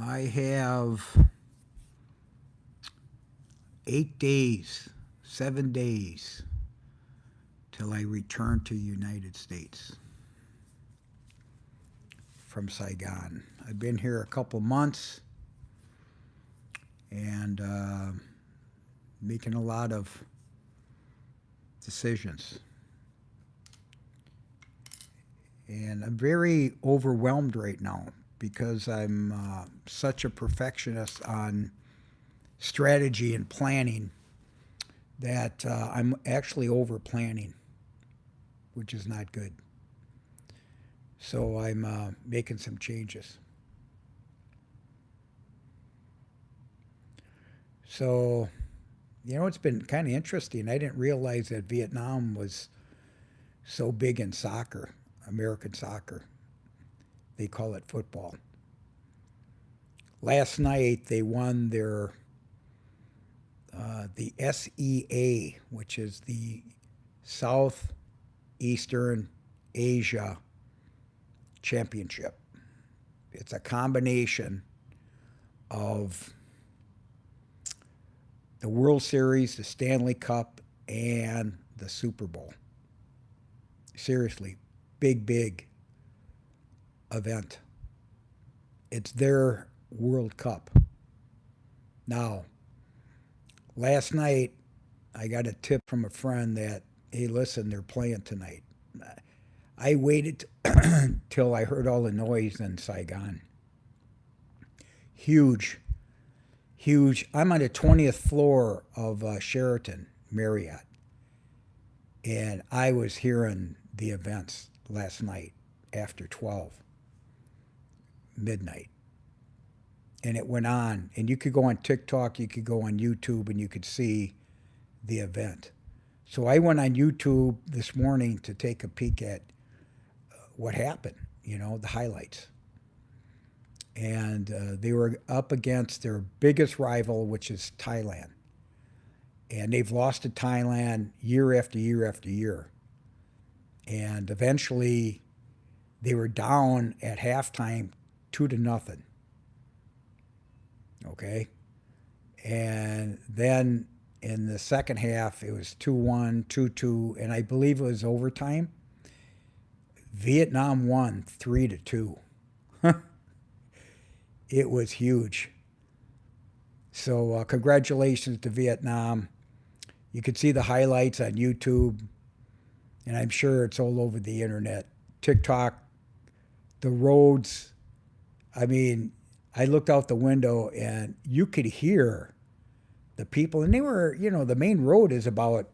I have 8 days, 7 days till I return to United States from Saigon. I've been here a couple months and making a lot of decisions. And I'm very overwhelmed right now because I'm such a perfectionist on strategy and planning that I'm actually over planning, which is not good. So I'm making some changes. So, it's been kind of interesting. I didn't realize that Vietnam was so big in soccer, American soccer. They call it football. Last night they won the SEA, which is the Southeastern Asia Championship. It's a combination of the World Series, the Stanley Cup, and the Super Bowl. Seriously, big event. It's their World Cup. Now, last night I got a tip from a friend that, hey, listen, they're playing tonight. I waited till I heard all the noise in Saigon. Huge, huge. I'm on the 20th floor of Sheraton Marriott, and I was hearing the events last night after 12 midnight. And it went on, and you could go on TikTok, you could go on YouTube, and you could see the event. So I went on YouTube this morning to take a peek at what happened, the highlights. And they were up against their biggest rival, which is Thailand. And they've lost to Thailand year after year after year. And eventually they were down at halftime 2-0. Okay? And then in the second half, it was 2-1, 2-2, and I believe it was overtime. Vietnam won 3-2. It was huge. So congratulations to Vietnam. You could see the highlights on YouTube, and I'm sure it's all over the internet. TikTok, the roads. I mean, I looked out the window and you could hear the people, and they were, the main road is about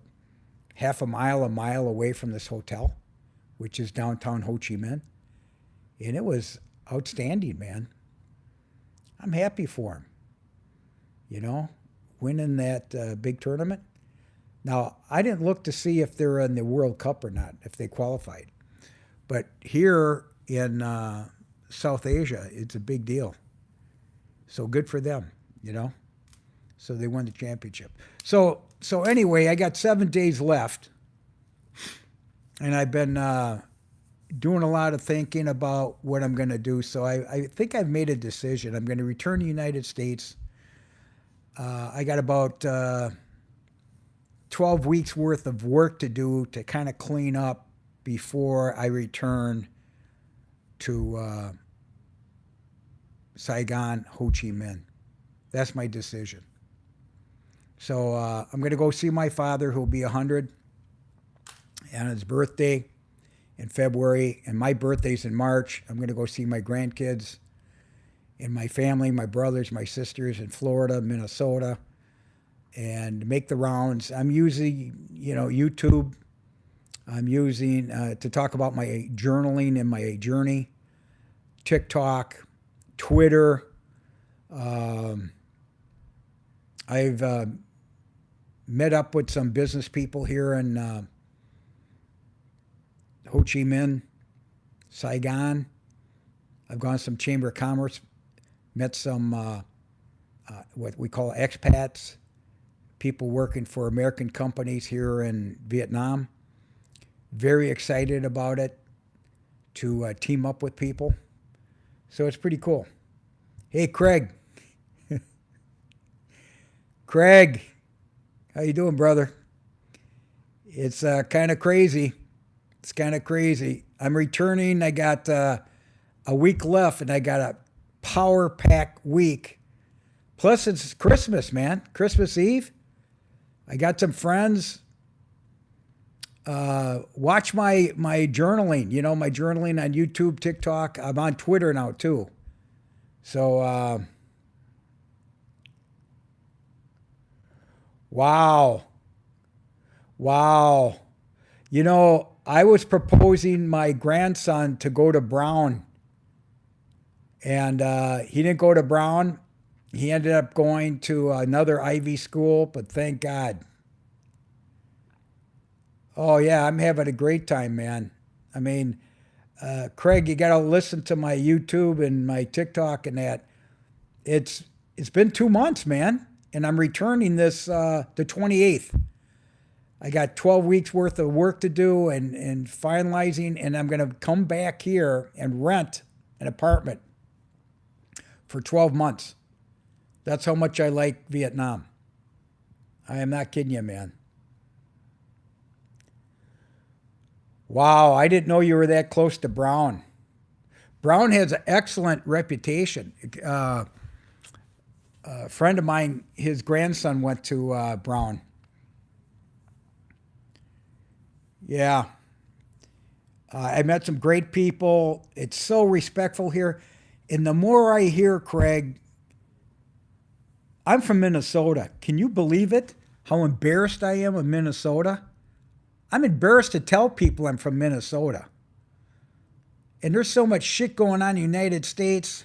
a mile away from this hotel, which is downtown Ho Chi Minh. And it was outstanding, man. I'm happy for them, winning that big tournament. Now, I didn't look to see if they're in the World Cup or not, if they qualified. But here in South Asia, it's a big deal. So good for them. So they won the championship. So anyway, I got 7 days left, and I've been doing a lot of thinking about what I'm going to do. So I think I've made a decision. I'm going to return to the United States. I got about 12 weeks worth of work to do to kind of clean up before I return to Saigon, Ho Chi Minh. That's my decision. So I'm going to go see my father, who'll be 100, on his birthday in February, and my birthday's in March. I'm going to go see my grandkids and my family, my brothers, my sisters in Florida, Minnesota, and make the rounds. I'm using, YouTube. I'm using to talk about my journaling and my journey, TikTok, Twitter. I've met up with some business people here in Ho Chi Minh, Saigon. I've gone to some Chamber of Commerce, met some what we call expats, people working for American companies here in Vietnam. Very excited about it, to team up with people. So it's pretty cool. Hey, Craig. Craig, how you doing, brother? It's kind of crazy. It's kind of crazy. I'm returning. I got a week left, and I got a power pack week. Plus, it's Christmas, man. Christmas Eve. I got some friends. Watch my journaling. You know, my journaling on YouTube, TikTok. I'm on Twitter now too. So, wow, wow. You know, I was proposing my grandson to go to Brown, and he didn't go to Brown. He ended up going to another Ivy school, but thank God. Oh yeah, I'm having a great time, man. I mean, Craig, you got to listen to my YouTube and my TikTok and that. It's it's been 2 months, man, and I'm returning this the 28th. I got 12 weeks worth of work to do and finalizing, and I'm gonna come back here and rent an apartment for 12 months. That's how much I like Vietnam. I am not kidding you, man. Wow, I didn't know you were that close to Brown. Brown has an excellent reputation. A friend of mine, his grandson went to Brown. Yeah, I met some great people. It's so respectful here. And the more I hear, Craig, I'm from Minnesota. Can you believe it? How embarrassed I am of Minnesota? I'm embarrassed to tell people I'm from Minnesota. And there's so much shit going on in the United States.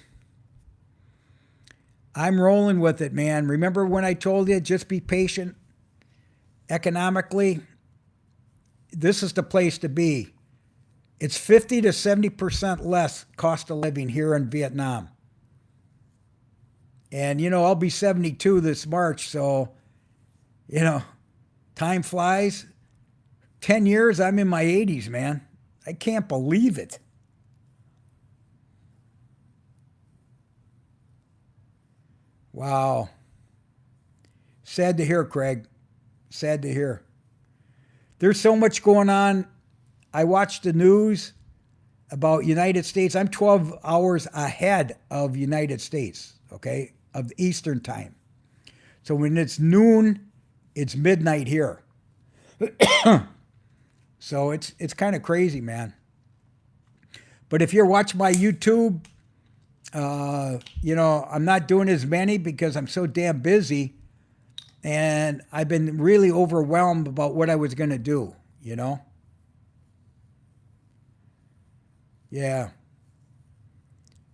I'm rolling with it, man. Remember when I told you just be patient economically? This is the place to be. It's 50 to 70% less cost of living here in Vietnam. And, you know, I'll be 72 this March, so, you know, time flies. 10 years, I'm in my 80s, man. I can't believe it. Wow. Sad to hear, Craig. Sad to hear. There's so much going on. I watch the news about United States. I'm 12 hours ahead of United States, okay, of Eastern time. So when it's noon, it's midnight here. So it's kind of crazy, man. But if you're watching my YouTube, you know, I'm not doing as many because I'm so damn busy. And I've been really overwhelmed about what I was going to do, you know? Yeah.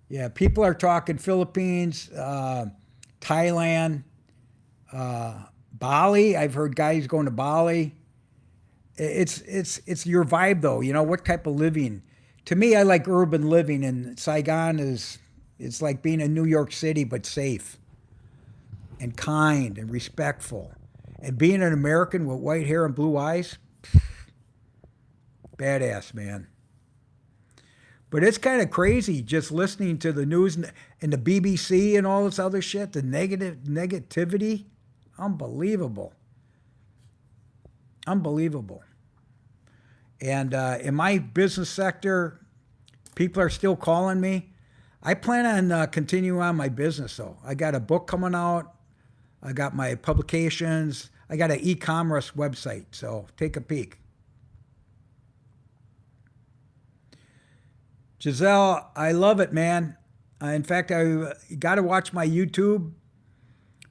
Yeah. People are talking Philippines, Thailand, Bali. I've heard guys going to Bali. It's your vibe though, you know, what type of living. To me, I like urban living, and Saigon is it's like being in New York City but safe and kind and respectful. And being an American with white hair and blue eyes, badass, man. But it's kind of crazy just listening to the news and the BBC and all this other shit, the negativity. Unbelievable. Unbelievable. And in my business sector, people are still calling me. I plan on continuing on my business, though. I got a book coming out. I got my publications. I got an e-commerce website, so take a peek. Giselle, I love it, man. In fact, I got to watch my YouTube,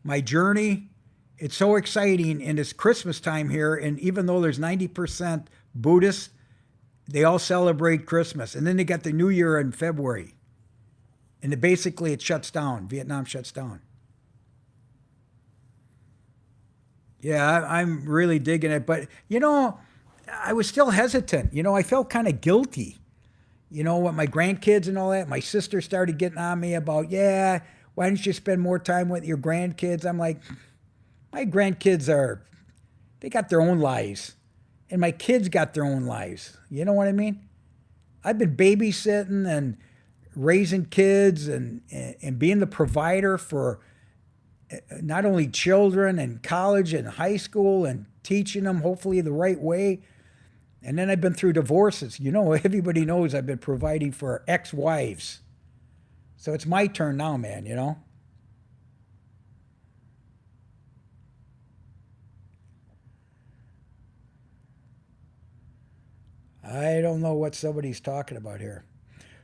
my journey. It's so exciting, and it's Christmas time here, and even though there's 90% Buddhists, they all celebrate Christmas. And then they got the New Year in February. And basically it shuts down. Vietnam shuts down. Yeah, I'm really digging it. But, you know, I was still hesitant. You know, I felt kind of guilty. You know, with my grandkids and all that. My sister started getting on me about, yeah, why don't you spend more time with your grandkids? I'm like, my grandkids they got their own lives. And my kids got their own lives. You know what I mean? I've been babysitting and raising kids and being the provider for not only children and college and high school and teaching them hopefully the right way. And then I've been through divorces. You know, everybody knows I've been providing for ex-wives. So it's my turn now, man, you know? I don't know what somebody's talking about here.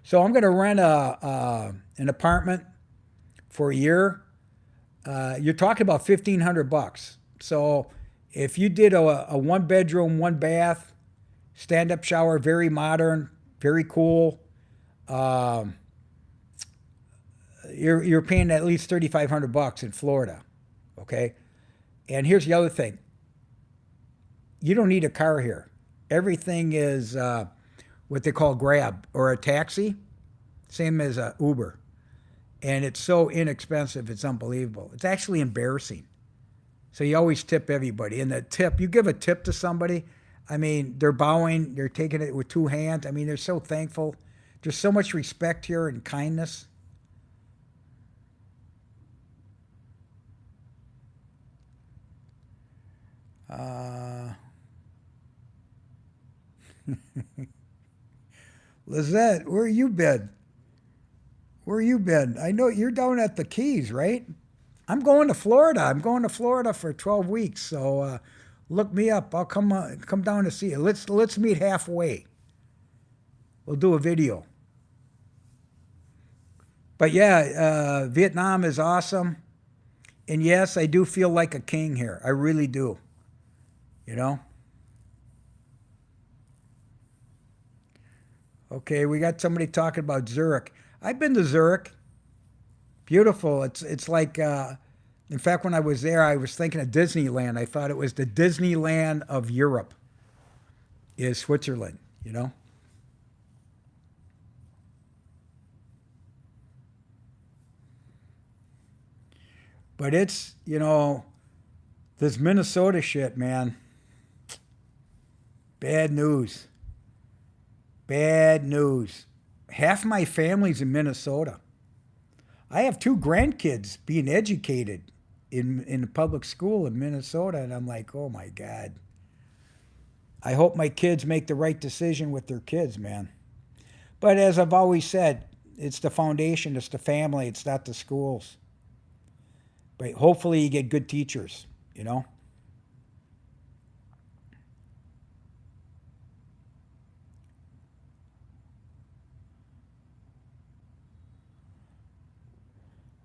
So I'm going to rent an apartment for a year. You're talking about $1,500. So if you did a one bedroom, one bath, stand up shower, very modern, very cool, um, you're paying at least $3,500 in Florida. Okay. And here's the other thing: you don't need a car here. Everything is what they call Grab or a taxi, same as a Uber, and it's so inexpensive. It's unbelievable. It's actually embarrassing. So you always tip everybody. And the tip, you give a tip to somebody, I mean, they're bowing, they're taking it with two hands. I mean, they're so thankful. There's so much respect here and kindness. Uh, Lizette, where you been? Where you been? I know you're down at the Keys, right? I'm going to Florida. I'm going to Florida for 12 weeks. So look me up. I'll come down to see you. Let's meet halfway. We'll do a video. But yeah, Vietnam is awesome. And yes, I do feel like a king here. I really do. You know? Okay, we got somebody talking about Zurich. I've been to Zurich. Beautiful. It's like, in fact, when I was there, I was thinking of Disneyland. I thought it was the Disneyland of Europe, is Switzerland. You know. But it's, this Minnesota shit, man. Bad news. Bad news. Half my family's in Minnesota. I have two grandkids being educated in a public school in Minnesota, and I'm like, oh my God. I hope my kids make the right decision with their kids, man. But as I've always said, it's the foundation, it's the family, it's not the schools. But hopefully you get good teachers, you know?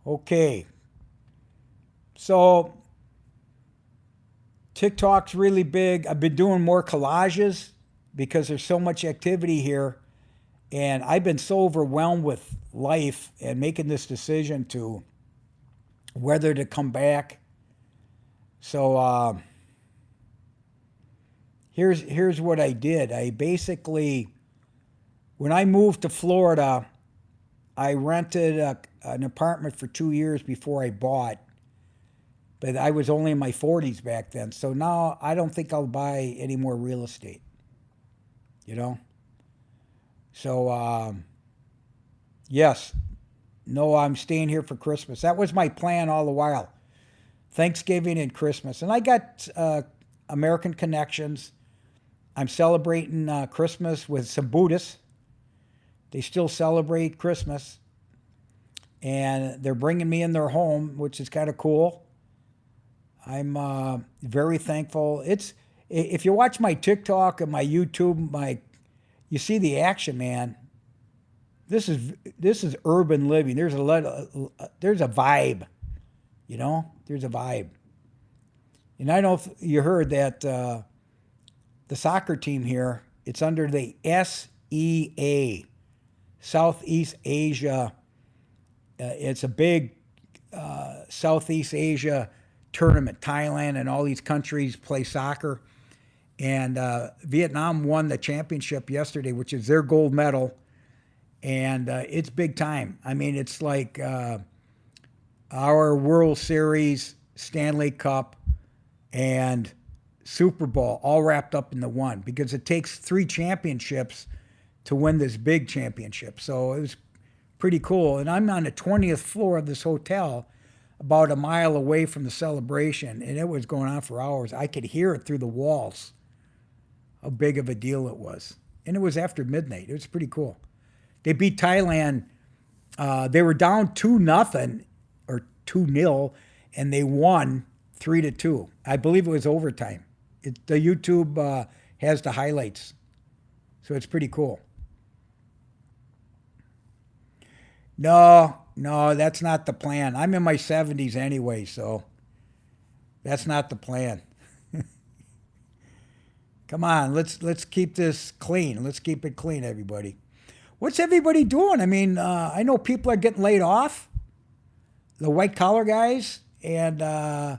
Okay. So TikTok's really big. I've been doing more collages because there's so much activity here. And I've been so overwhelmed with life and making this decision to whether to come back. So here's what I did. I basically, when I moved to Florida, I rented an apartment for 2 years before I bought, but I was only in my 40s back then. So now I don't think I'll buy any more real estate, you know? So, yes, no, I'm staying here for Christmas. That was my plan all the while, Thanksgiving and Christmas. And I got American connections. I'm celebrating Christmas with some Buddhists. They still celebrate Christmas. And they're bringing me in their home, which is kind of cool. I'm very thankful. If you watch my TikTok and my YouTube, you see the action, man. This is urban living. There's a vibe, you know. There's a vibe. And I don't know if you heard that the soccer team here. It's under the SEA, Southeast Asia. It's a big Southeast Asia tournament. Thailand and all these countries play soccer. And Vietnam won the championship yesterday, which is their gold medal. And it's big time. I mean, it's like our World Series, Stanley Cup, and Super Bowl all wrapped up in the one, because it takes three championships to win this big championship. So it was Pretty cool. And I'm on the 20th floor of this hotel, about a mile away from the celebration, and it was going on for hours. I could hear it through the walls, how big of a deal it was. And it was after midnight. It was pretty cool. They beat Thailand. They were down 2-0 or 2-0, and they won 3-2. I believe it was overtime. The YouTube has the highlights, so it's pretty cool. No, no, that's not the plan. I'm in my 70s anyway, so that's not the plan. Come on, let's keep this clean. Let's keep it clean, everybody. What's everybody doing? I mean, I know people are getting laid off, the white collar guys, and UPS.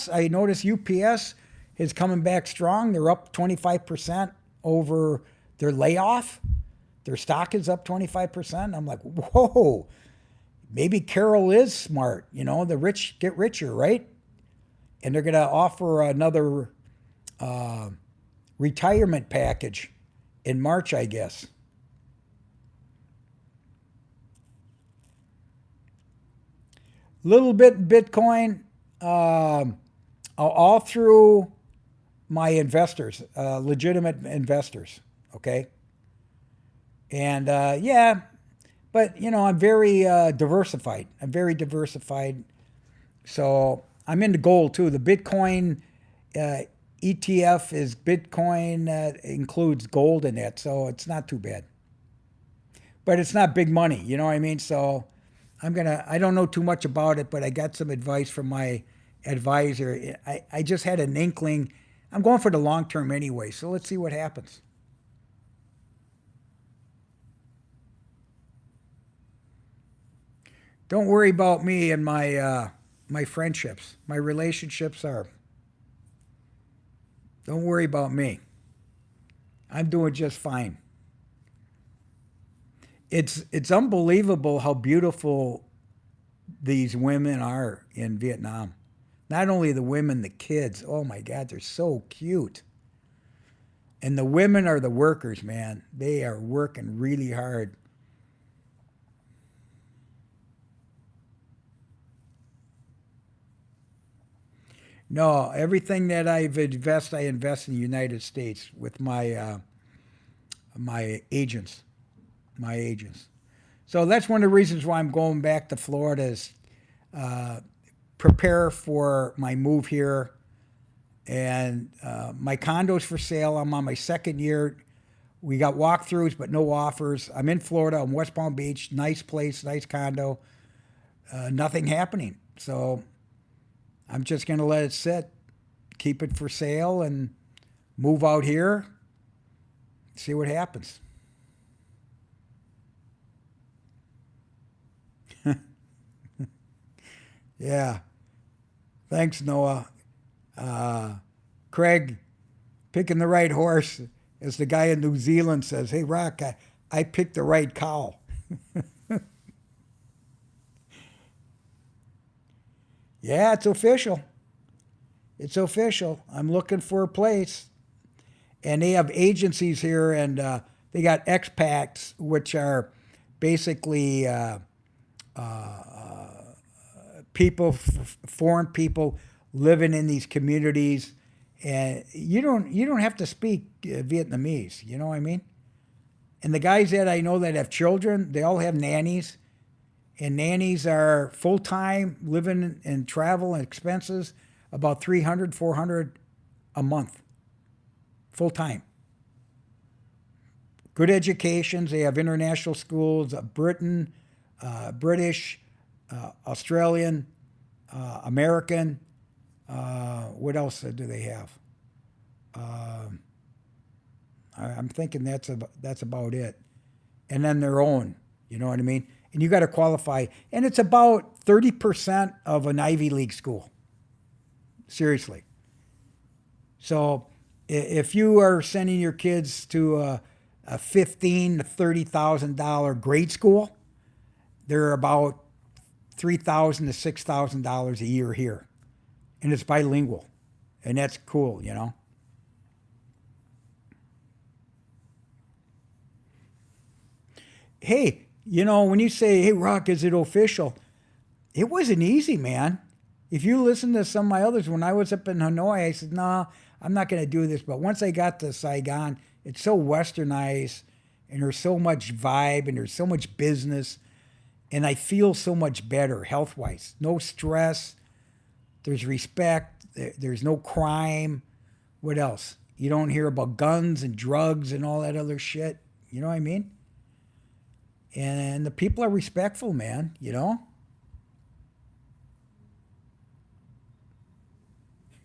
I noticed UPS is coming back strong. They're up 25% over their layoff. Their stock is up 25%. I'm like, whoa, maybe Carol is smart. The rich get richer, right? And they're going to offer another retirement package in March, I guess. Little bit Bitcoin, all through my investors, legitimate investors, okay? And yeah, but I'm very diversified. I'm very diversified. So I'm into gold too. The Bitcoin ETF is Bitcoin includes gold in it, so it's not too bad. But it's not big money, you know what I mean? So I don't know too much about it, but I got some advice from my advisor. I just had an inkling. I'm going for the long term anyway, so let's see what happens. Don't worry about me and my friendships. My relationships are. Don't worry about me. I'm doing just fine. It's unbelievable how beautiful these women are in Vietnam. Not only the women, the kids. Oh my God, they're so cute. And the women are the workers, man. They are working really hard. No, everything that I invest in the United States with my agents, my agents. So that's one of the reasons why I'm going back to Florida is prepare for my move here. And my condo's for sale. I'm on my second year. We got walkthroughs, but no offers. I'm in Florida. I'm West Palm Beach. Nice place, nice condo. Nothing happening. So I'm just going to let it sit, keep it for sale, and move out here, see what happens. Yeah. Thanks, Noah. Craig, picking the right horse, as the guy in New Zealand says, hey, Rock, I picked the right cow. Yeah, it's official. It's official. I'm looking for a place. And they have agencies here, and they got expats, which are basically foreign people living in these communities. And you don't have to speak Vietnamese. You know what I mean? And the guys that I know that have children, they all have nannies. And nannies are full-time, living and travel and expenses, about 300, 400 a month, full-time. Good educations. They have international schools, Britain, British, Australian, American. What else do they have? I'm thinking that's about it. And then their own, you know what I mean? And you got to qualify. And it's about 30% of an Ivy League school. Seriously. So if you are sending your kids to a $15,000 to $30,000 grade school, they're about $3,000 to $6,000 a year here. And it's bilingual. And that's cool, you know? Hey, when you say, hey, Rock, is it official? It wasn't easy, man. If you listen to some of my others, when I was up in Hanoi, I said, no, I'm not going to do this. But once I got to Saigon, it's so westernized and there's so much vibe and there's so much business. And I feel so much better health wise. No stress. There's respect. There's no crime. What else? You don't hear about guns and drugs and all that other shit. You know what I mean? And the people are respectful, man.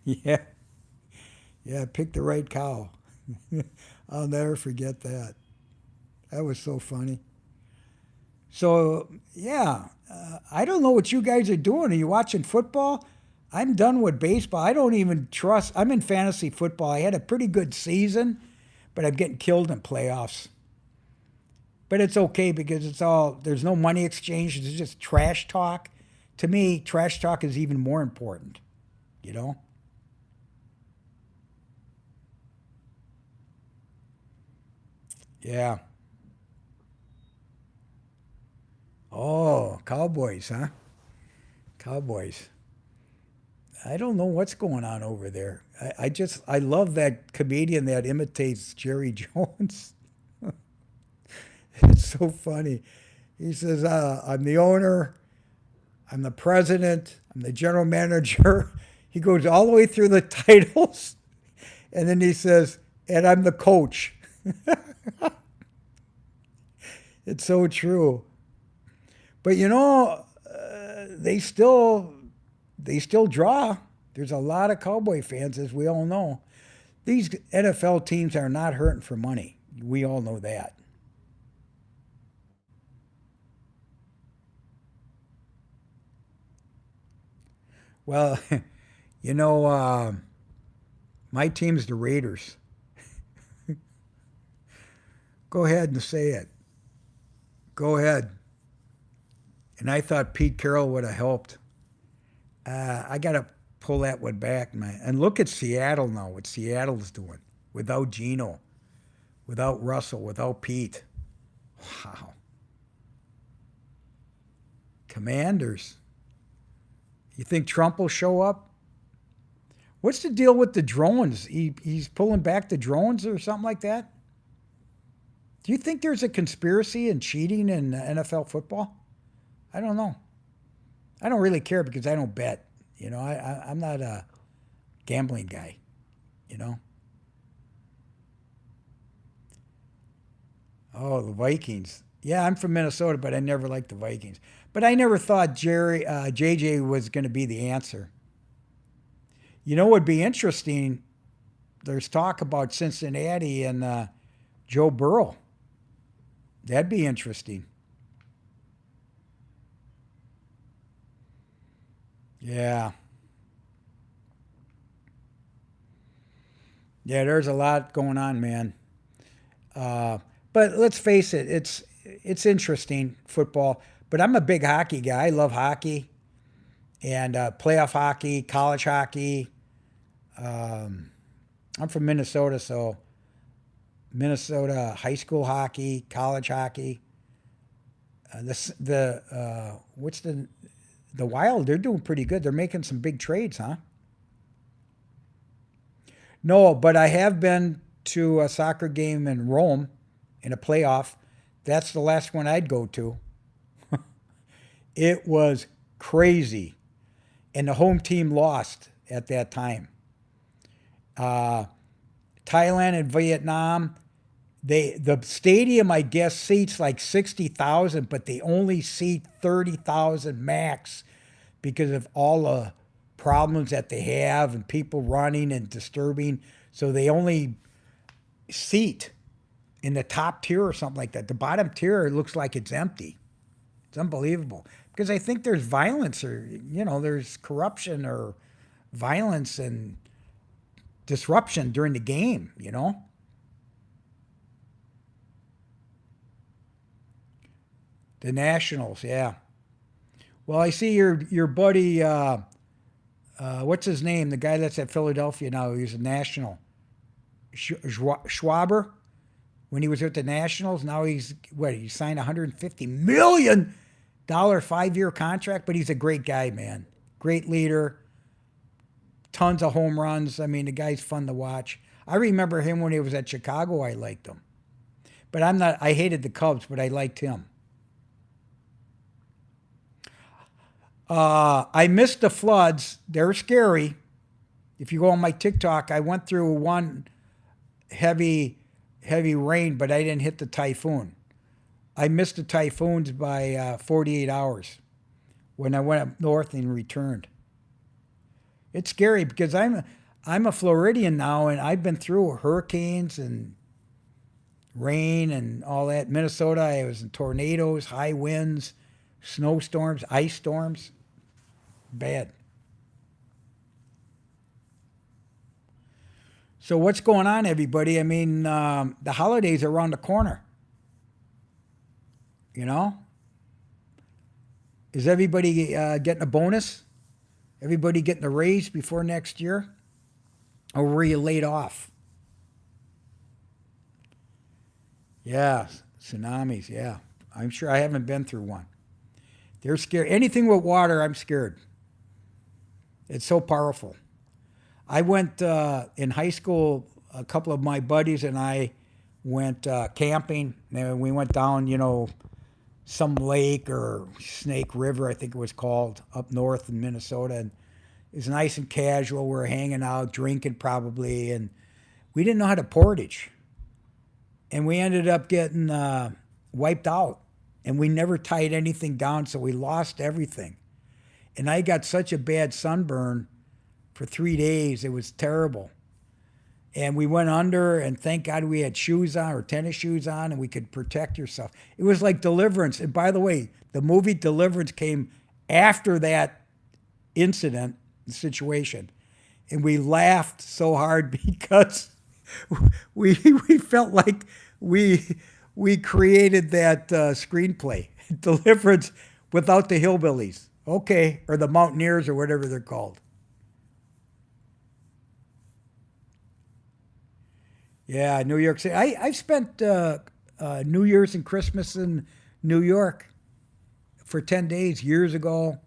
Yeah. Yeah, pick the right cow. I'll never forget that. That was so funny. So, yeah, I don't know what you guys are doing. Are you watching football? I'm done with baseball. I don't even trust. I'm in fantasy football. I had a pretty good season, but I'm getting killed in playoffs. But it's okay because there's no money exchange. It's just trash talk. To me, trash talk is even more important, you know? Yeah. Oh, Cowboys, huh? Cowboys. I don't know what's going on over there. I love that comedian that imitates Jerry Jones. It's so funny. He says, I'm the owner, I'm the president, I'm the general manager. He goes all the way through the titles, and then he says, and I'm the coach. It's so true. But they still draw. There's a lot of Cowboy fans, as we all know. These NFL teams are not hurting for money. We all know that. Well, you know, uh, my team's the Raiders. Go ahead and say it. Go ahead. And I thought Pete Carroll would have helped. I got to pull that one back, man. And look at Seattle now, what Seattle's doing without Gino, without Russell, without Pete. Wow. Commanders. You think Trump will show up? What's the deal with the drones? He's pulling back the drones or something like that? Do you think there's a conspiracy and cheating in NFL football? I don't know. I don't really care because I don't bet. I'm not a gambling guy. You know. Oh, the Vikings. Yeah, I'm from Minnesota, but I never liked the Vikings. But I never thought JJ was going to be the answer. You know what would be interesting? There's talk about Cincinnati and Joe Burrow. That'd be interesting. Yeah. Yeah, there's a lot going on, man. Uh, but let's face it, it's interesting football. But I'm a big hockey guy. I love hockey and playoff hockey, college hockey. Um, I'm from Minnesota, so Minnesota high school hockey, college hockey. What's the Wild? They're doing pretty good. They're making some big trades, huh? No, but I have been to a soccer game in Rome in a playoff. That's the last one I'd go to. It was crazy, and the home team lost at that time. Uh, Thailand and Vietnam. The stadium I guess seats like 60,000, but they only seat 30,000 max because of all the problems that they have and people running and disturbing. So they only seat in the top tier or something like that. The bottom tier it looks like it's empty. It's unbelievable because I think there's violence or there's corruption or violence and disruption during the game. The Nationals, yeah. Well, I see your buddy. What's his name? The guy that's at Philadelphia now. He's a national. Schwaber. when he was with the Nationals. Now he signed $150 million 5-year contract, but he's a great guy, man. Great leader, tons of home runs. I mean, the guy's fun to watch. I remember him when he was at Chicago. I liked him. But I hated the Cubs, but I liked him. I missed the floods. They're scary. If you go on my TikTok, I went through one heavy rain, but I didn't hit the typhoon. I missed the typhoons by 48 hours when I went up north and returned. It's scary because I'm a Floridian now, and I've been through hurricanes and rain and all that. Minnesota, I was in tornadoes, high winds, snowstorms, ice storms. Bad. So what's going on, everybody? I mean, the holidays are around the corner. You know? Is everybody getting a bonus? Everybody getting a raise before next year? Or were you laid off? Yeah, tsunamis, yeah. I'm sure I haven't been through one. They're scary. Anything with water, I'm scared. It's so powerful. I went in high school, a couple of my buddies and I went camping. And we went down, some lake or Snake River, I think it was called, up north in Minnesota. And it was nice and casual. We were hanging out, drinking probably. And we didn't know how to portage. And we ended up getting wiped out. And we never tied anything down, so we lost everything. And I got such a bad sunburn for 3 days. It was terrible. And we went under, and thank God we had shoes on or tennis shoes on, and we could protect yourself. It was like Deliverance. And by the way, the movie Deliverance came after that incident, situation. And we laughed so hard because we felt like we created that screenplay, Deliverance, without the hillbillies. Okay, or the Mountaineers or whatever they're called. Yeah, New York City. I've spent New Year's and Christmas in New York for 10 days years ago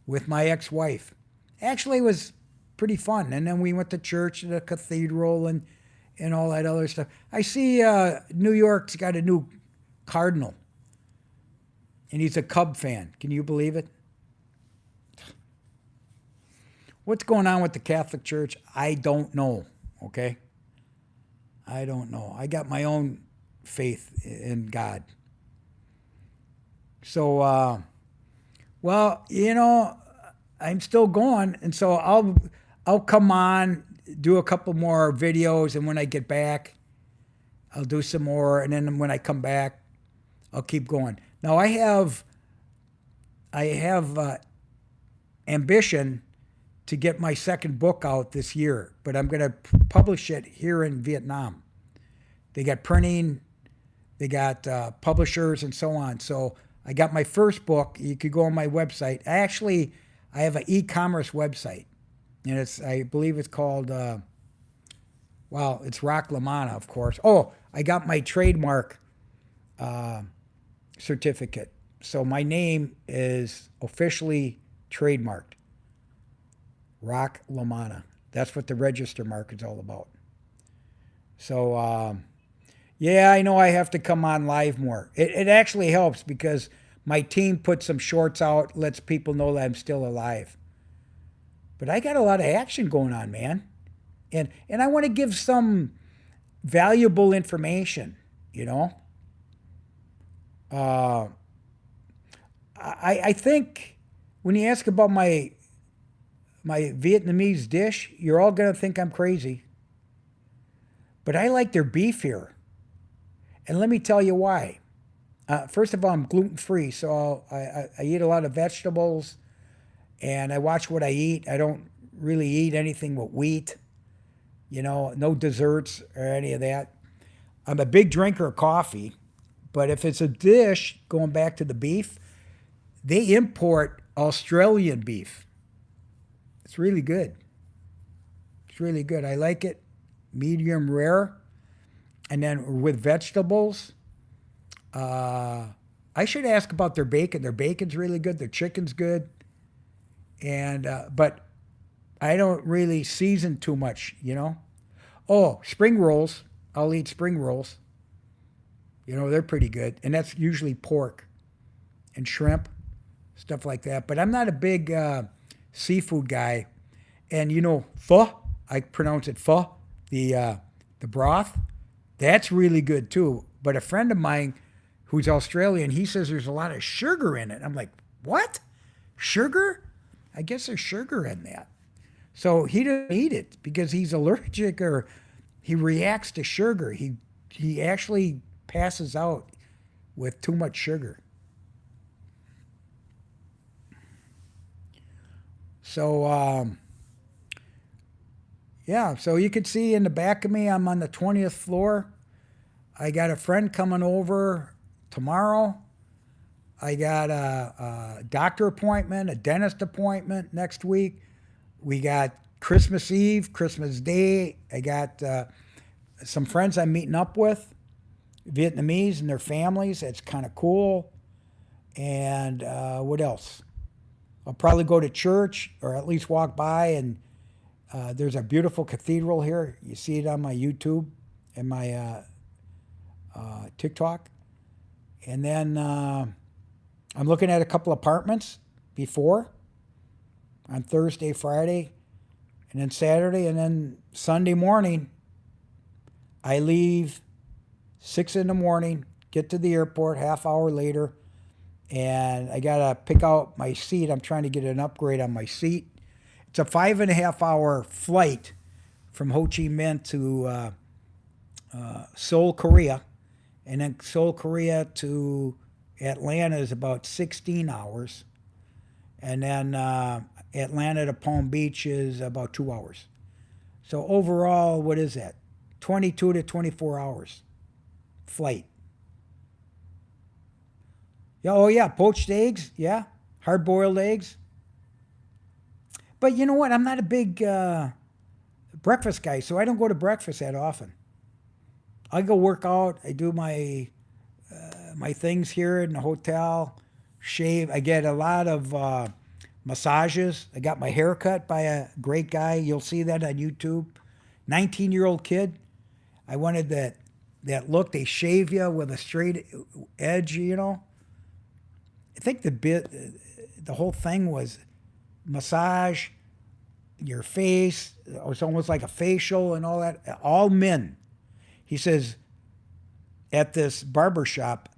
with my ex-wife. Actually, it was pretty fun. And then we went to church and the cathedral and all that other stuff. I see New York's got a new cardinal. And he's a Cub fan. Can you believe it? What's going on with the Catholic Church? I don't know, okay? I don't know. I got my own faith in God. So, well, I'm still going, and so I'll come on, do a couple more videos, and when I get back, I'll do some more, and then when I come back, I'll keep going. Now I have ambition to get my second book out this year, but I'm going to publish it here in Vietnam. They got printing, they got publishers and so on. So I got my first book. You could go on my website. I have an e-commerce website, and I believe it's called, it's Rock LaManna, of course. Oh, I got my trademark certificate. So my name is officially trademarked. Rock LaManna. That's what the register mark is all about. So, yeah, I know I have to come on live more. It actually helps because my team puts some shorts out, lets people know that I'm still alive. But I got a lot of action going on, man. And I want to give some valuable information, I think when you ask about my Vietnamese dish, you're all going to think I'm crazy. But I like their beef here. And let me tell you why. First of all, I'm gluten-free, so I eat a lot of vegetables, and I watch what I eat. I don't really eat anything with wheat, no desserts or any of that. I'm a big drinker of coffee, but if it's a dish, going back to the beef, they import Australian beef. It's really good. It's really good. I like it medium rare. And then with vegetables, uh, I should ask about their bacon. Their bacon's really good. Their chicken's good. And but I don't really season too much, you know. Oh, spring rolls. I'll eat spring rolls. You know, they're pretty good. And that's usually pork and shrimp, stuff like that. But I'm not a big seafood guy. And you know, pho, I pronounce it pho, the broth. That's really good too. But a friend of mine who's Australian, he says there's a lot of sugar in it. I'm like, what? Sugar? I guess there's sugar in that. So he doesn't eat it because he's allergic or he reacts to sugar. He actually passes out with too much sugar. So yeah, so you can see in the back of me, I'm on the 20th floor. I got a friend coming over tomorrow. I got a doctor appointment, a dentist appointment next week. We got Christmas Eve, Christmas Day. I got some friends I'm meeting up with, Vietnamese and their families. That's kind of cool. And what else? I'll probably go to church or at least walk by. And there's a beautiful cathedral here. You see it on my YouTube and my TikTok. And then I'm looking at a couple apartments before on Thursday, Friday, and then Saturday, and then Sunday morning. I leave 6 in the morning, get to the airport half hour later, and I gotta pick out my seat. I'm trying to get an upgrade on my seat. It's a 5.5 hour flight from Ho Chi Minh to Seoul, Korea, and then Seoul, Korea to Atlanta is about 16 hours, and then Atlanta to Palm Beach is about 2 hours. So overall, what is that? 22 to 24 hours flight. Yeah, oh yeah, poached eggs, yeah, hard boiled eggs. But you know what? I'm not a big breakfast guy, so I don't go to breakfast that often. I go work out. I do my things here in the hotel. Shave. I get a lot of massages. I got my hair cut by a great guy. You'll see that on YouTube. 19-year-old kid. I wanted that look. They shave you with a straight edge. You know. I think the whole thing was massage your face. It was almost like a facial and all that. All men. He says at this barber shop,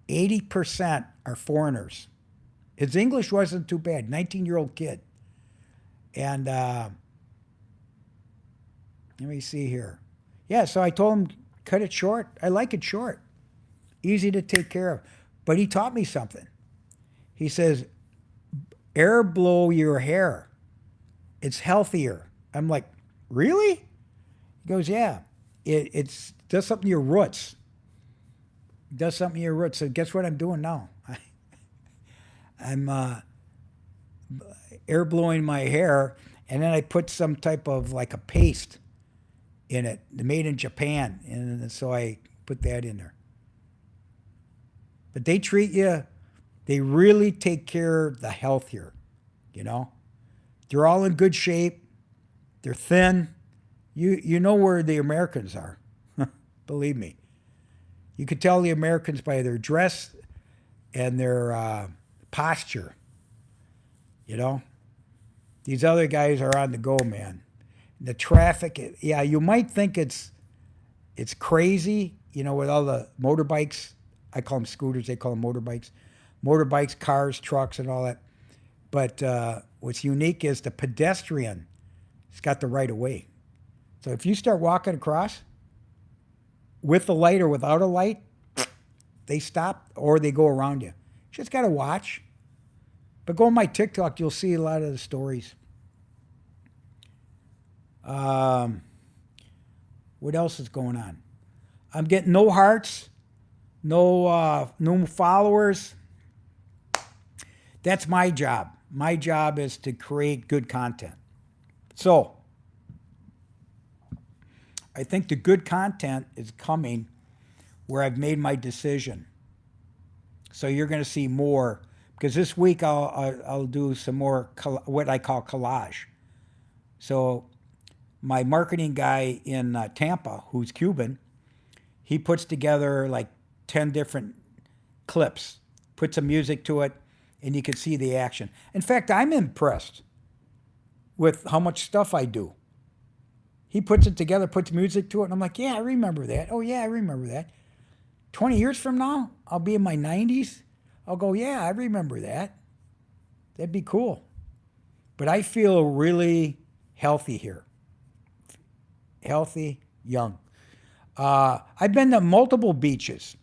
80% are foreigners. His English wasn't too bad. 19-year-old kid. And let me see here. Yeah, so I told him cut it short. I like it short. Easy to take care of. But he taught me something. He says, air blow your hair. It's healthier. I'm like, really? He goes, yeah. It's does something to your roots. Does something to your roots. So guess what I'm doing now? I'm air blowing my hair, and then I put some type of like a paste in it, made in Japan, and so I put that in there. But they treat you. They really take care of the health here. You know, they're all in good shape. They're thin. You know where the Americans are. Believe me. You could tell the Americans by their dress and their posture. You know, these other guys are on the go, man. The traffic, yeah, you might think it's crazy, you know, with all the motorbikes. I call them scooters. They call them motorbikes. Motorbikes, cars, trucks, and all that. But what's unique is the pedestrian has got the right of way. So if you start walking across with a light or without a light, they stop or they go around you. Just got to watch. But go on my TikTok, you'll see a lot of the stories. Um, what else is going on? I'm getting no hearts, no followers. That's my job. My job is to create good content. So I think the good content is coming where I've made my decision. So you're going to see more because this week I'll do some more what I call collage. So my marketing guy in Tampa, who's Cuban, he puts together like 10 different clips, puts some music to it, and you can see the action. In fact, I'm impressed with how much stuff I do. He puts it together, puts music to it, and I'm like, yeah, I remember that. Oh, yeah, I remember that. 20 years from now, I'll be in my 90s. I'll go, yeah, I remember that. That'd be cool. But I feel really healthy here. Healthy, young. I've been to multiple beaches.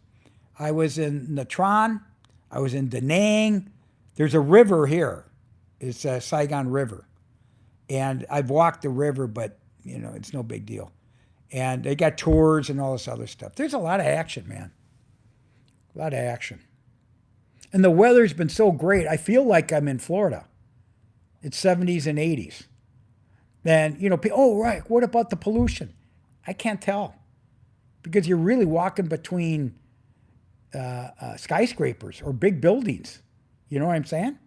I was in Natron. I was in Da Nang. There's a river here. It's a Saigon River. And I've walked the river, but, it's no big deal. And they got tours and all this other stuff. There's a lot of action, man. A lot of action. And the weather's been so great. I feel like I'm in Florida. It's 70s and 80s. And, oh, right, what about the pollution? I can't tell. Because you're really walking between skyscrapers or big buildings. You know what I'm saying?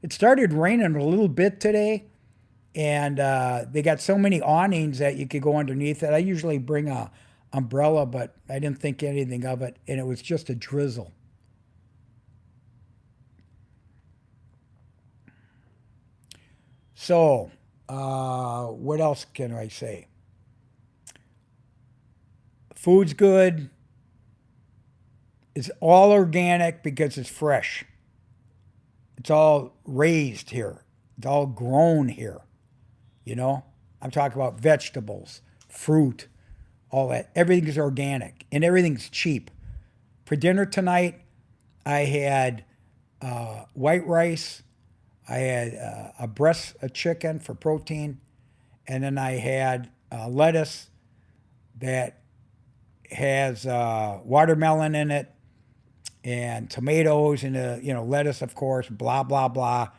It started raining a little bit today. And they got so many awnings that you could go underneath it. I usually bring a umbrella, but I didn't think anything of it. And it was just a drizzle. So, what else can I say? Food's good. It's all organic because it's fresh. It's all raised here. It's all grown here. I'm talking about vegetables, fruit, all that. Everything's organic and everything's cheap. For dinner tonight, I had white rice. I had a breast of chicken for protein. And then I had lettuce that has watermelon in it and tomatoes and lettuce, of course, blah, blah, blah.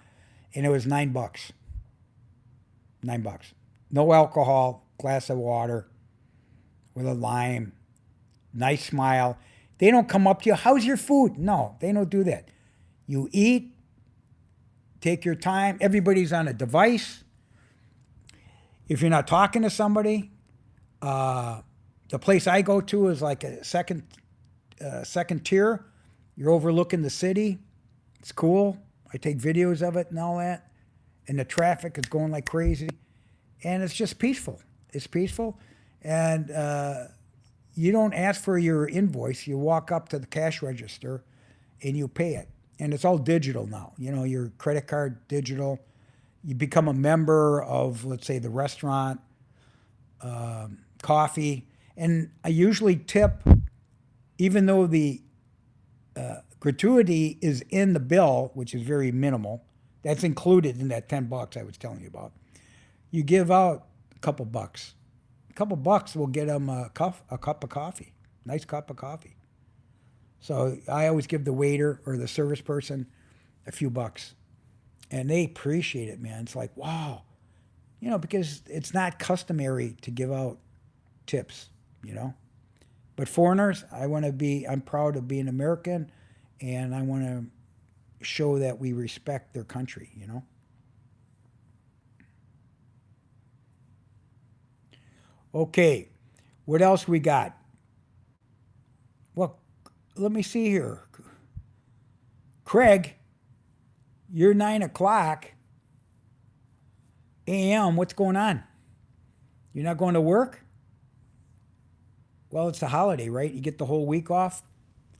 And it was $9. $9. No alcohol, glass of water with a lime, nice smile. They don't come up to you, how's your food? No, they don't do that. You eat, take your time. Everybody's on a device. If you're not talking to somebody, the place I go to is like a second tier. You're overlooking the city. It's cool. I take videos of it and all that. And the traffic is going like crazy. And it's just peaceful. It's peaceful. And you don't ask for your invoice. You walk up to the cash register and you pay it. And it's all digital now. Your credit card, digital. You become a member of, let's say, the restaurant, coffee. And I usually tip, even though the gratuity is in the bill, which is very minimal. That's included in that $10 I was telling you about. You give out a couple bucks. A couple bucks will get them a cup of coffee. Nice cup of coffee. So I always give the waiter or the service person a few bucks. And they appreciate it, man. It's like, wow. Because it's not customary to give out tips, But foreigners, I'm proud of being American, and I want to show that we respect their country, Okay, what else we got? Well, let me see here. Craig, you're 9 o'clock a.m. What's going on? You're not going to work? Well, it's a holiday, right? You get the whole week off,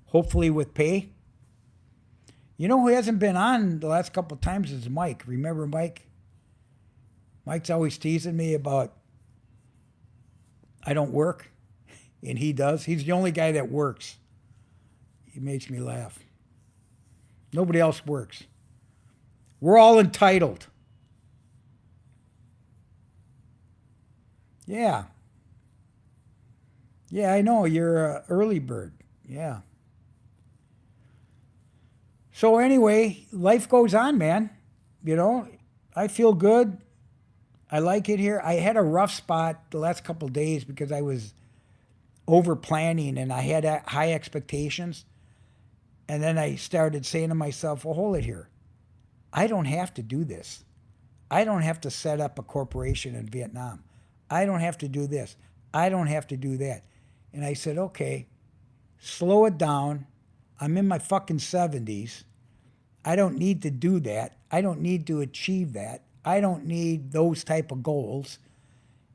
hopefully with pay. You know who hasn't been on the last couple of times is Mike. Remember Mike? Mike's always teasing me about I don't work, and he does. He's the only guy that works. He makes me laugh. Nobody else works. We're all entitled. Yeah. Yeah, I know. You're an early bird. Yeah. So anyway, life goes on, man. I feel good. I like it here. I had a rough spot the last couple of days because I was over planning and I had high expectations. And then I started saying to myself, well, hold it here. I don't have to do this. I don't have to set up a corporation in Vietnam. I don't have to do this. I don't have to do that. And I said, okay, slow it down. I'm in my fucking 70s. I don't need to do that. I don't need to achieve that. I don't need those type of goals.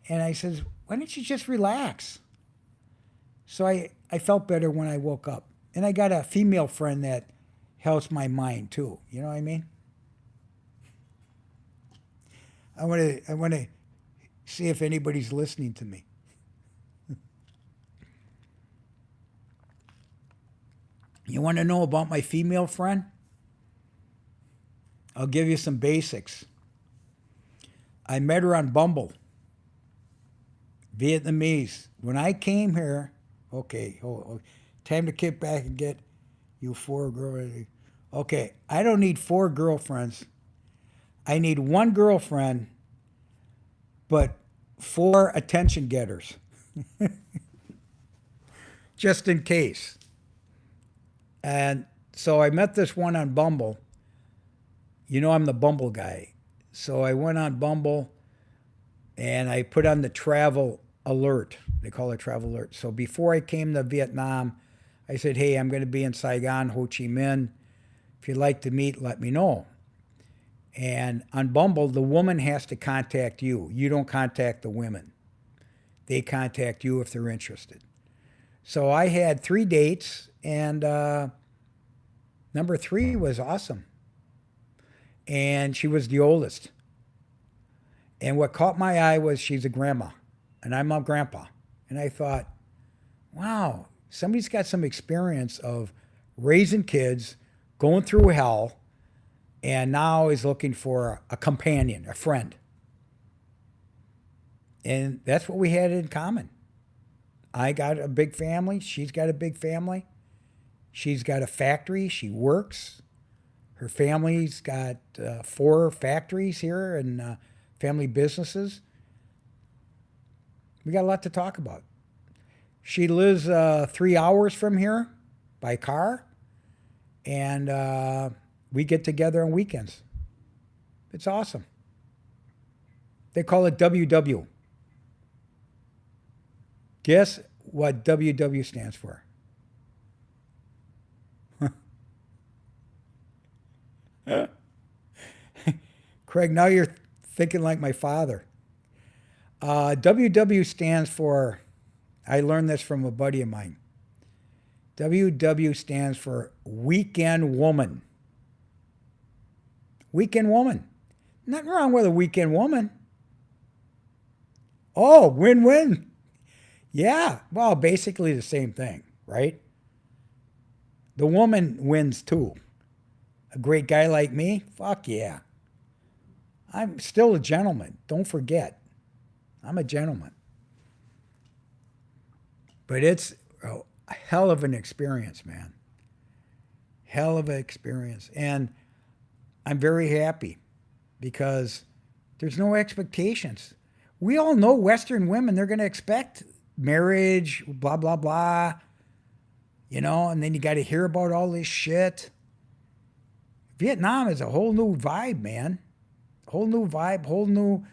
And I says, why don't you just relax? So I felt better when I woke up. And I got a female friend that helps my mind too. You know what I mean? I want to see if anybody's listening to me. You want to know about my female friend? I'll give you some basics. I met her on Bumble. Vietnamese. When I came here, okay, time to kick back and get you 4 girls. Okay, I don't need 4 girlfriends. I need 1 girlfriend, but 4 attention getters. Just in case. And so I met this one on Bumble. You know I'm the Bumble guy. So I went on Bumble and I put on the travel alert. They call it travel alert. So before I came to Vietnam, I said, hey, I'm going to be in Saigon, Ho Chi Minh. If you'd like to meet, let me know. And on Bumble, the woman has to contact you. You don't contact the women. They contact you if they're interested. So I had 3 dates, and number 3 was awesome. And she was the oldest. And what caught my eye was she's a grandma, and I'm a grandpa. And I thought, wow, somebody's got some experience of raising kids, going through hell, and now is looking for a companion, a friend. And that's what we had in common. I got a big family. She's got a big family. She's got a factory. She works. Her family's got 4 factories here and family businesses. We got a lot to talk about. She lives 3 hours from here by car, and we get together on weekends. It's awesome. They call it WW. Guess what WW stands for? Craig, now you're thinking like my father. WW stands for, I learned this from a buddy of mine. WW stands for Weekend Woman. Weekend Woman. Nothing wrong with a weekend woman. Oh, win-win. Yeah, well, basically the same thing, right? The woman wins too. A great guy like me? Fuck yeah. I'm still a gentleman. Don't forget. I'm a gentleman. But it's a hell of an experience, man. Hell of an experience. And I'm very happy because there's no expectations. We all know Western women, they're going to expect marriage, blah, blah, blah. You know, and then you got to hear about all this shit. Vietnam is a whole new vibe, man. Whole new vibe, whole new.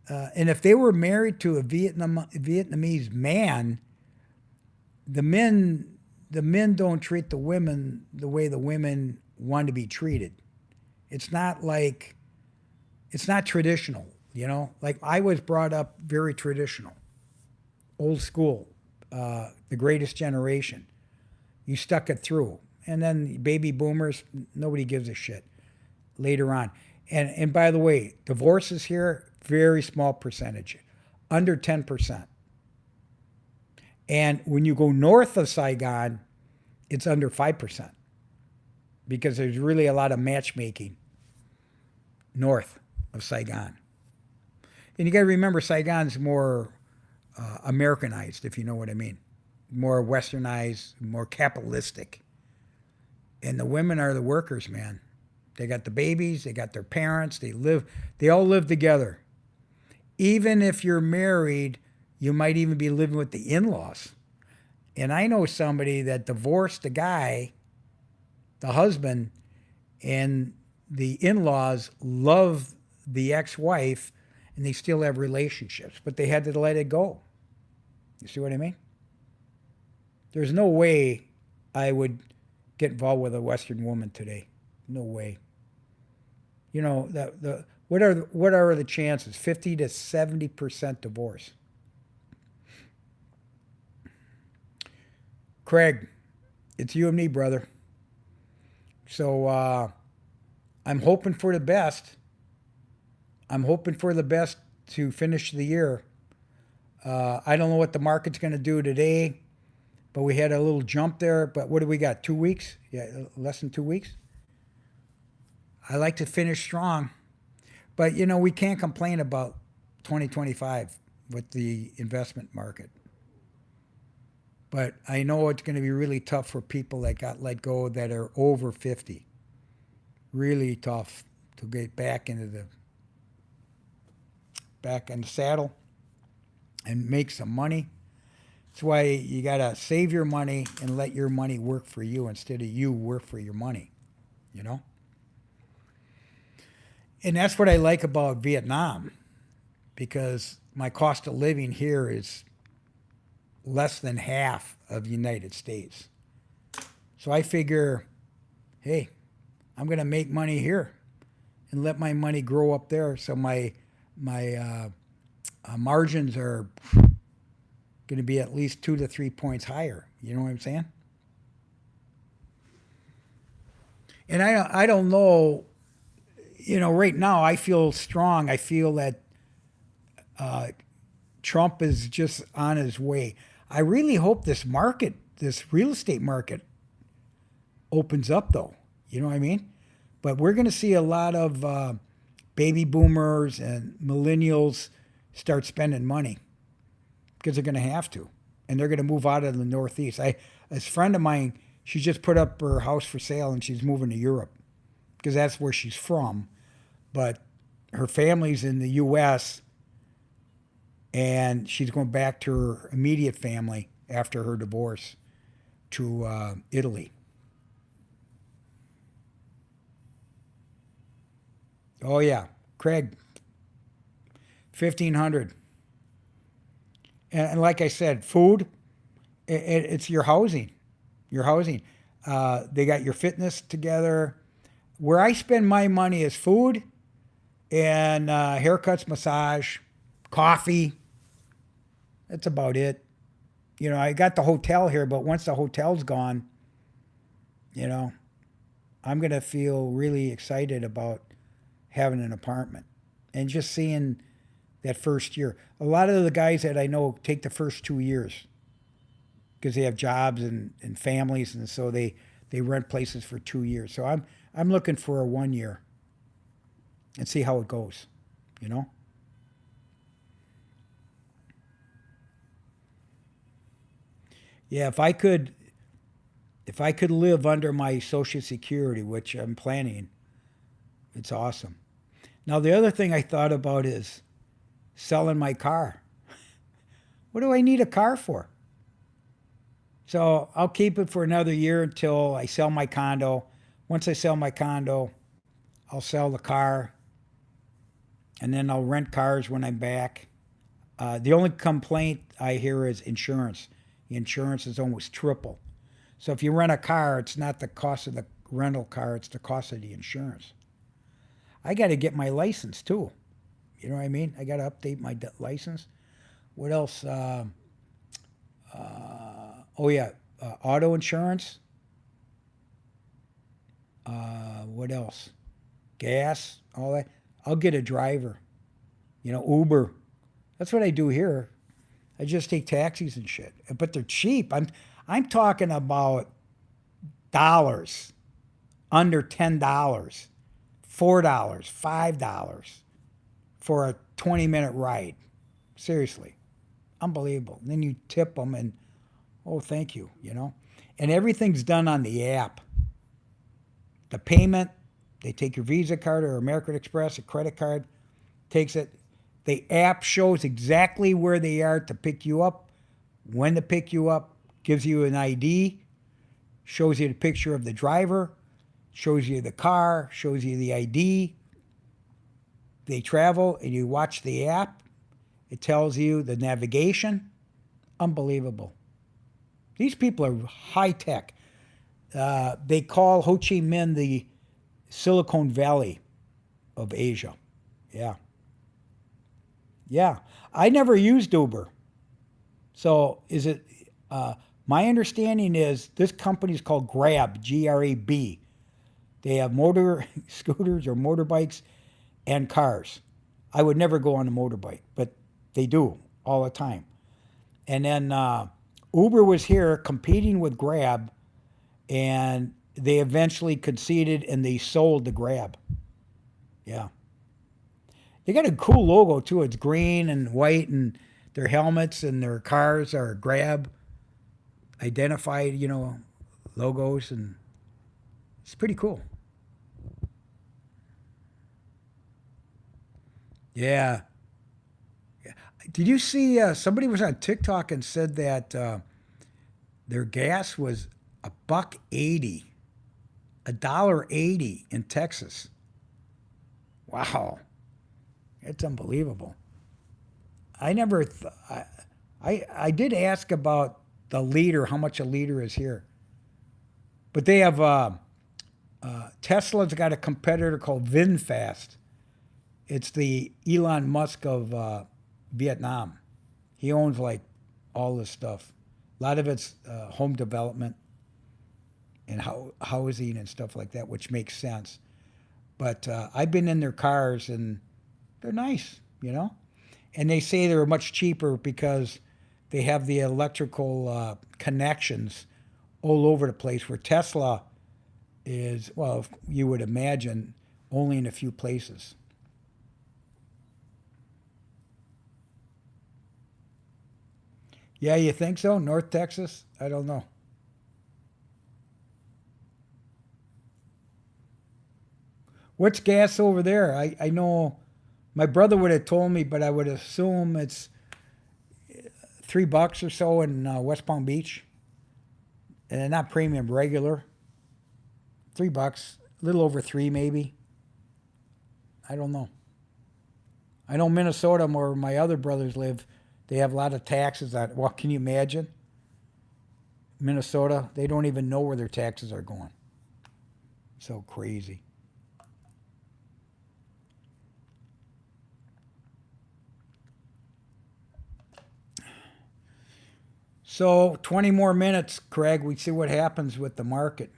And if they were married to a Vietnamese man, the men don't treat the women the way the women want to be treated. It's not traditional, you know? Like I was brought up very traditional, old school, the greatest generation. You stuck it through. And then baby boomers, nobody gives a shit later on. And by the way, divorces here, very small percentage, under 10%. And when you go north of Saigon, it's under 5% because there's really a lot of matchmaking north of Saigon. And you got to remember, Saigon's more Americanized, if you know what I mean. More westernized, more capitalistic. And the women are the workers, man. They got the babies, they got their parents, they all live together. even if you're married, you might even be living with the in-laws. And I know somebody that divorced the guy, the husband, and the in-laws love the ex-wife, and they still have relationships, but they had to let it go. You see what I mean? There's no way I would get involved with a Western woman today. No way. You know, what are the chances? 50 to 70% divorce. Craig, it's you and me, brother. So I'm hoping for the best. I'm hoping for the best to finish the year. I don't know what the market's going to do today, but we had a little jump there. But what do we got? 2 weeks? Yeah, less than 2 weeks. I like to finish strong, but you know we can't complain about 2025 with the investment market. But I know it's going to be really tough for people that got let go that are over 50. Really tough to get back in the saddle and make some money. That's why you got to save your money and let your money work for you instead of you work for your money, you know? And that's what I like about Vietnam because my cost of living here is less than half of the United States. So I figure, hey, I'm going to make money here and let my money grow up there so my margins are going to be at least 2 to 3 points higher. You know what I'm saying? And I don't know, you know, right now I feel strong. I feel that Trump is just on his way. I really hope this market, this real estate market, opens up though. You know what I mean? But we're going to see a lot of baby boomers and millennials start spending money because they're going to have to, and they're going to move out of the Northeast. This friend of mine, she just put up her house for sale, and she's moving to Europe because that's where she's from. But her family's in the U.S., and she's going back to her immediate family after her divorce to Italy. Oh yeah, Craig, 1,500. And like I said, food, it's your housing. Your housing. They got your fitness together. Where I spend my money is food and haircuts, massage, coffee. That's about it. You know, I got the hotel here, but once the hotel's gone, you know, I'm going to feel really excited about having an apartment and just seeing that first year. A lot of the guys that I know take the first 2 years because they have jobs and families, and so they rent places for 2 years. So I'm looking for a 1 year and see how it goes, you know? Yeah, if I could live under my Social Security, which I'm planning, it's awesome. Now the other thing I thought about is selling my car. What do I need a car for? So I'll keep it for another year until I sell my condo. Once I sell my condo, I'll sell the car, and then I'll rent cars when I'm back. The only complaint I hear is insurance. The insurance is almost triple. So if you rent a car, it's not the cost of the rental car, it's the cost of the insurance. I got to get my license too. You know what I mean? I got to update my license. What else? Oh yeah, auto insurance. What else? Gas, all that. I'll get a driver. You know, Uber. That's what I do here. I just take taxis and shit, but they're cheap. I'm talking about dollars, under $10, $4, $5 for a 20-minute ride. Seriously, unbelievable. And then you tip them, and oh, thank you. You know, and everything's done on the app. The payment, they take your Visa card or American Express, a credit card, takes it. The app shows exactly where they are to pick you up, when to pick you up, gives you an ID, shows you the picture of the driver, shows you the car, shows you the ID. They travel and you watch the app. It tells you the navigation. Unbelievable. These people are high tech. They call Ho Chi Minh the Silicon Valley of Asia. Yeah. Yeah. I never used Uber. So is it, my understanding is this company is called Grab, Grab. They have motor scooters or motorbikes and cars. I would never go on a motorbike, but they do all the time. And then Uber was here competing with Grab, and they eventually conceded and they sold to Grab. Yeah. They got a cool logo too. It's green and white, and their helmets and their cars are Grab identified, logos, and it's pretty cool. Yeah. Did you see somebody was on TikTok and said that their gas was $1.80, $1.80 in Texas? Wow, it's unbelievable. I never, I did ask about the liter, how much a liter is here, but they have Tesla's got a competitor called VinFast. It's the Elon Musk of Vietnam. He owns like all this stuff. A lot of it's home development and housing and stuff like that, which makes sense. But I've been in their cars and they're nice. And they say they're much cheaper because they have the electrical connections all over the place, where Tesla is, well, you would imagine, only in a few places. Yeah, you think so? North Texas? I don't know. What's gas over there? I know my brother would have told me, but I would assume it's $3 or so in West Palm Beach, and not premium, regular. $3, a little over three maybe. I don't know. I know Minnesota, where my other brothers live, they have a lot of taxes on. Well, can you imagine? Minnesota, they don't even know where their taxes are going. So crazy. So 20 more minutes, Craig. We see what happens with the market.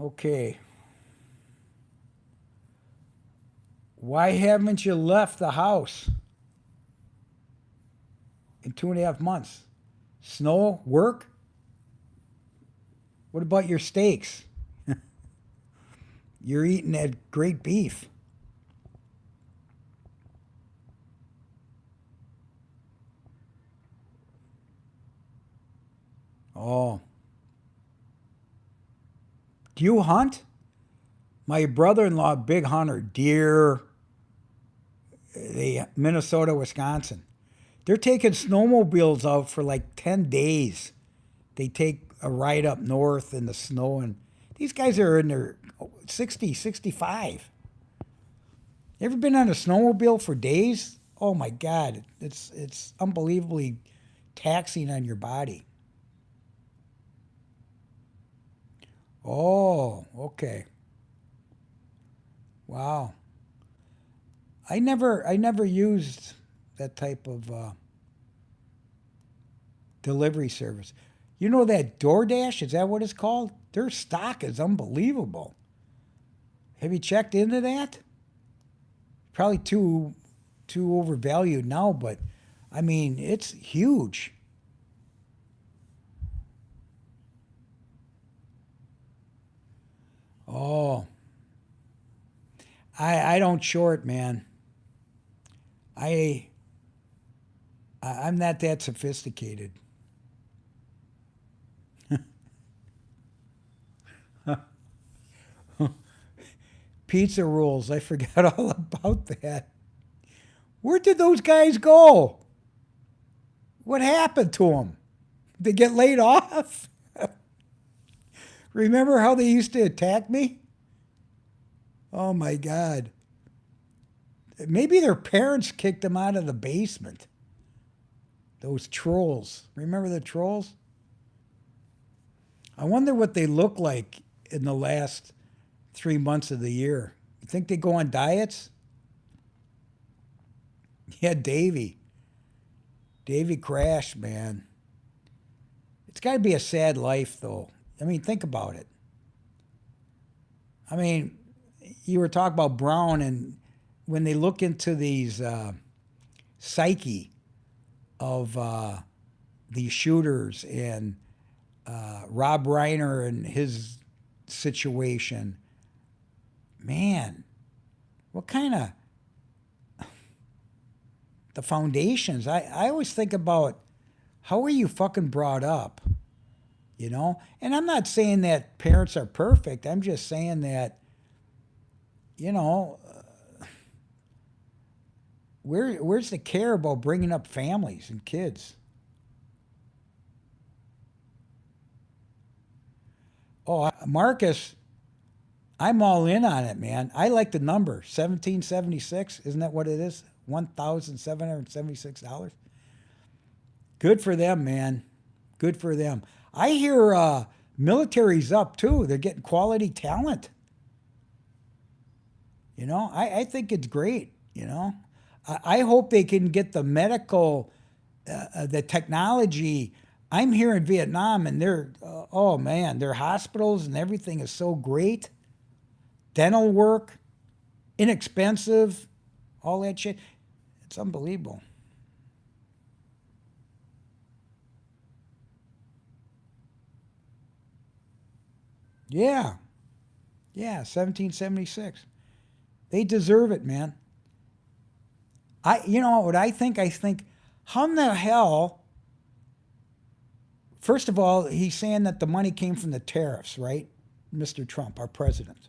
Okay. Why haven't you left the house in 2.5 months? Snow? Work? What about your steaks? You're eating that great beef. Oh. Do you hunt? My brother-in-law, big hunter, deer, Minnesota, Wisconsin. They're taking snowmobiles out for like 10 days. They take a ride up north in the snow, and these guys are in their 60, 65. Ever been on a snowmobile for days? Oh my God, it's unbelievably taxing on your body. Oh, okay. Wow. I never used that type of delivery service. You know that DoorDash, is that what it's called? Their stock is unbelievable. Have you checked into that? Probably too overvalued now, but I mean, it's huge. Oh, I don't short, man. I I'm not that sophisticated. Pizza rolls. I forgot all about that. Where did those guys go? What happened to them? They get laid off? Remember how they used to attack me? Oh my God. Maybe their parents kicked them out of the basement. Those trolls. Remember the trolls? I wonder what they look like in the last 3 months of the year. You think they go on diets? Yeah, Davy. Davy crashed, man. It's got to be a sad life, though. I mean, think about it. I mean, you were talking about Brown, and when they look into these psyche of these shooters and Rob Reiner and his situation, man, what kind of the foundations? I always think about how are you fucking brought up, you know? And I'm not saying that parents are perfect. I'm just saying that, you know, where's the care about bringing up families and kids? Oh, Marcus, I'm all in on it, man. I like the number 1776. Isn't that what it is? $1,776. Good for them, man. Good for them. I hear military's up too. They're getting quality talent. You know, I think it's great. You know, I hope they can get the medical, the technology. I'm here in Vietnam, and they're oh man, their hospitals and everything is so great. Dental work, inexpensive, all that shit. It's unbelievable. Yeah, yeah, 1776. They deserve it, man. You know what I think? I think, how in the hell? First of all, he's saying that the money came from the tariffs, right, Mr. Trump, our president.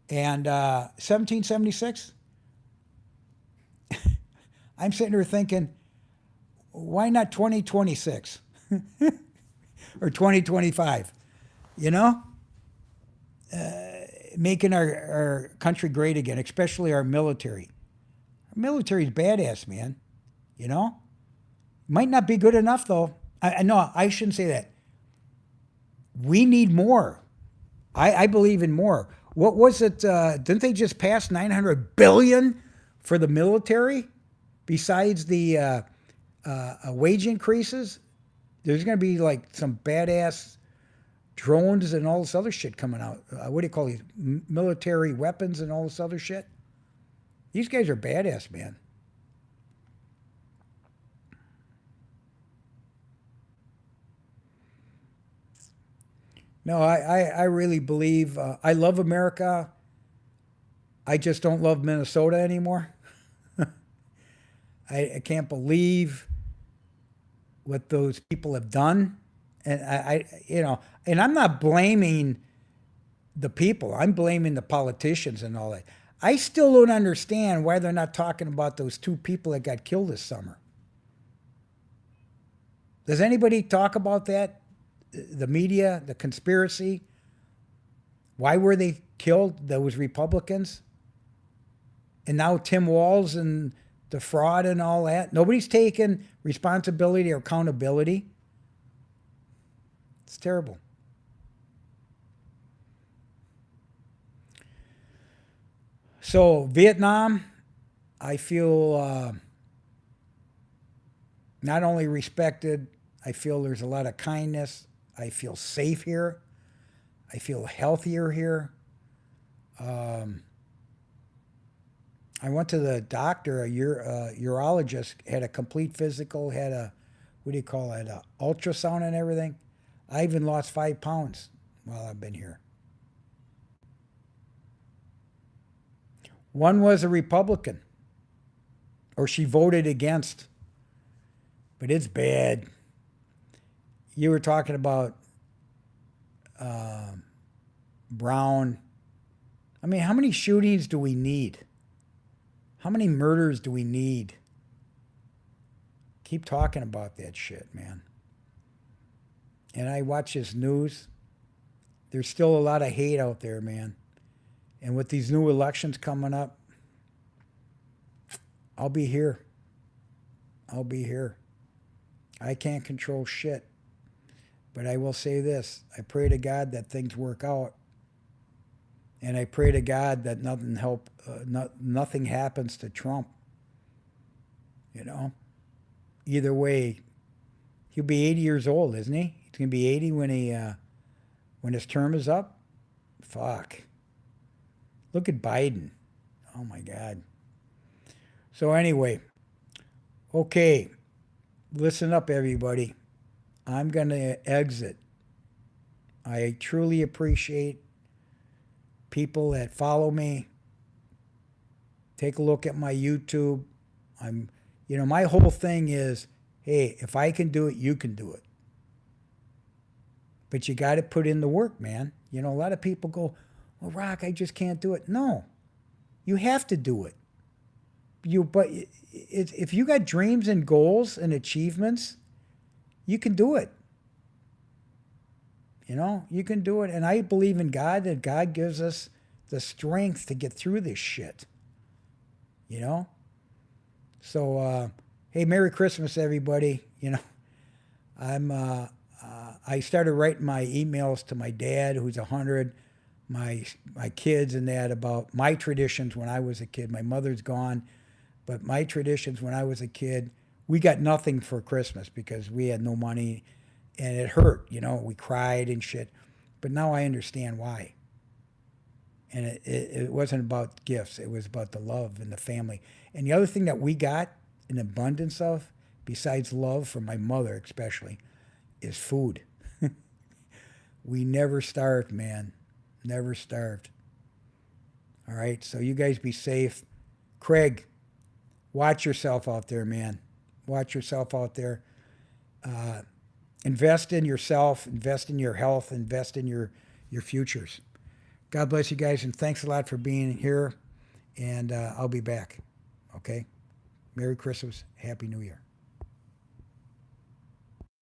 And 1776, I'm sitting here thinking, why not 2026 or 2025? You know, making our country great again, especially our military. Our military's badass, man. You know, might not be good enough though. I no, I shouldn't say that. We need more. I believe in more. What was it? Didn't they just pass 900 billion for the military? Besides the wage increases, there's going to be like some badass drones and all this other shit coming out. What do you call these military weapons and all this other shit? These guys are badass, man. No, I really believe I love America. I just don't love Minnesota anymore. I can't believe what those people have done, and you know, and I'm not blaming the people. I'm blaming the politicians and all that. I still don't understand why they're not talking about those two people that got killed this summer. Does anybody talk about that? The media, the conspiracy? Why were they killed? Those Republicans? And now Tim Walz and the fraud and all that. Nobody's taking responsibility or accountability. It's terrible. So, Vietnam, I feel not only respected, I feel there's a lot of kindness. I feel safe here. I feel healthier here. Um, I went to the doctor, urologist, had a complete physical, had a, what do you call it, a ultrasound and everything. I even lost 5 pounds while I've been here. One was a Republican, or she voted against. but it's bad. You were talking about Brown. I mean, how many shootings do we need? How many murders do we need? Keep talking about that shit, man. And I watch this news. There's still a lot of hate out there, man. And with these new elections coming up, I'll be here. I'll be here. I can't control shit. But I will say this. I pray to God that things work out. And I pray to God that nothing happens to Trump. You know? Either way, he'll be 80 years old, isn't he? He's going to be 80 when his term is up. Fuck. Look at Biden. Oh, my God. So anyway, okay, listen up, everybody. I'm going to exit. I truly appreciate people that follow me. Take a look at my YouTube. My whole thing is, hey, if I can do it, you can do it. But you got to put in the work, man. A lot of people go, well, Rock, I just can't do it. No, you have to do it. But if you got dreams and goals and achievements, you can do it. You can do it. And I believe in God, that God gives us the strength to get through this shit. So, hey, Merry Christmas, everybody. I started writing my emails to my dad, who's 100, my kids and that, about my traditions when I was a kid. My mother's gone, but my traditions when I was a kid, we got nothing for Christmas because we had no money, and it hurt. We cried and shit. But now I understand why. And it wasn't about gifts. It was about the love and the family. And the other thing that we got an abundance of, besides love from my mother especially, is food. We never starved, man. Never starved. All right, so you guys be safe. Craig, watch yourself out there, man. Watch yourself out there. Invest in yourself. Invest in your health. Invest in your futures. God bless you guys, and thanks a lot for being here. And I'll be back. Okay? Merry Christmas. Happy New Year.